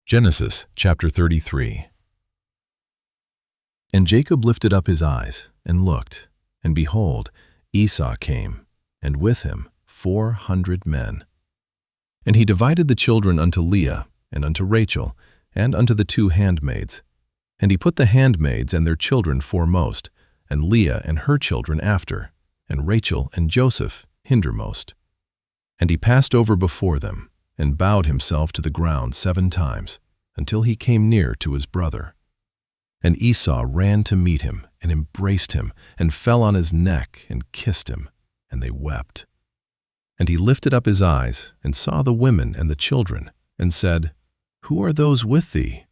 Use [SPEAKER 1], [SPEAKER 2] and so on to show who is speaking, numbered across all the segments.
[SPEAKER 1] Genesis chapter 33. And Jacob lifted up his eyes, and looked, and behold, Esau came, and with him 400 men. And he divided the children unto Leah, and unto Rachel, and unto the 2 handmaids. And he put the handmaids and their children foremost, and Leah and her children after, and Rachel and Joseph hindermost. And he passed over before them, and bowed himself to the ground 7 times, until he came near to his brother. And Esau ran to meet him, and embraced him, and fell on his neck, and kissed him, and they wept. And he lifted up his eyes, and saw the women and the children, and said, Who are those with thee?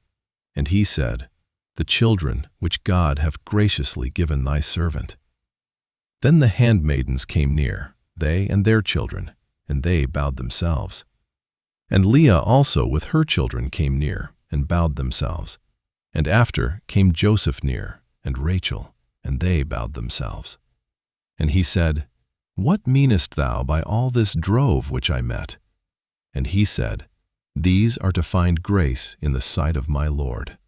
[SPEAKER 1] And he said, The children which God hath graciously given thy servant. Then the handmaidens came near, they and their children, and they bowed themselves. And Leah also with her children came near, and bowed themselves. And after came Joseph near, and Rachel, and they bowed themselves. And he said, What meanest thou by all this drove which I met? And he said, These are to find grace in the sight of my Lord.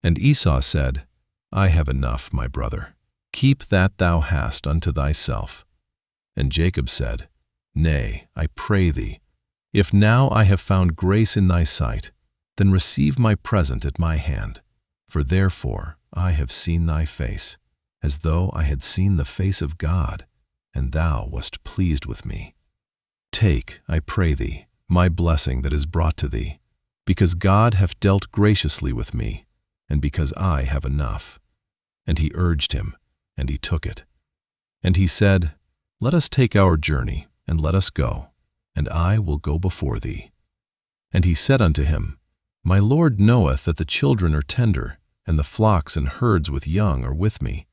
[SPEAKER 1] And Esau said, I have enough, my brother. Keep that thou hast unto thyself. And Jacob said, Nay, I pray thee, if now I have found grace in thy sight, then receive my present at my hand. For therefore I have seen thy face, as though I had seen the face of God, and thou wast pleased with me. Take, I pray thee, my blessing that is brought to thee, because God hath dealt graciously with me, and because I have enough. And he urged him, and he took it. And he said, Let us take our journey, and let us go, and I will go before thee. And he said unto him, My Lord knoweth that the children are tender, and the flocks and herds with young are with me.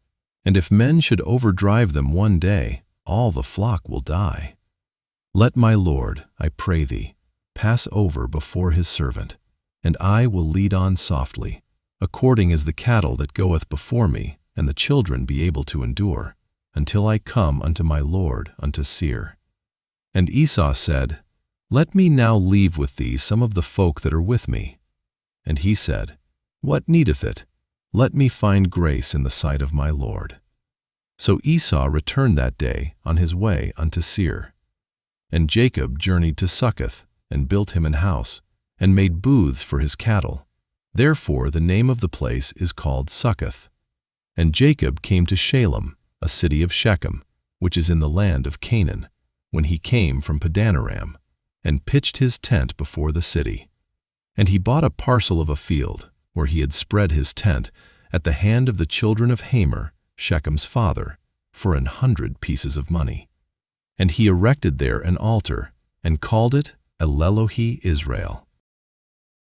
[SPEAKER 1] And if men should overdrive them one day, all the flock will die. Let my Lord, I pray thee, pass over before his servant, and I will lead on softly, according as the cattle that goeth before me, and the children be able to endure, until I come unto my Lord unto Seir. And Esau said, Let me now leave with thee some of the folk that are with me. And he said, What needeth it? Let me find grace in the sight of my Lord. So Esau returned that day on his way unto Seir. And Jacob journeyed to Succoth, and built him an house, and made booths for his cattle. Therefore the name of the place is called Succoth. And Jacob came to Shalem, a city of Shechem, which is in the land of Canaan, when he came from Padanaram, and pitched his tent before the city. And he bought a parcel of a field, where he had spread his tent, at the hand of the children of Hamor, Shechem's father, for 100 pieces of money. And he erected there an altar, and called it Elelohe Israel.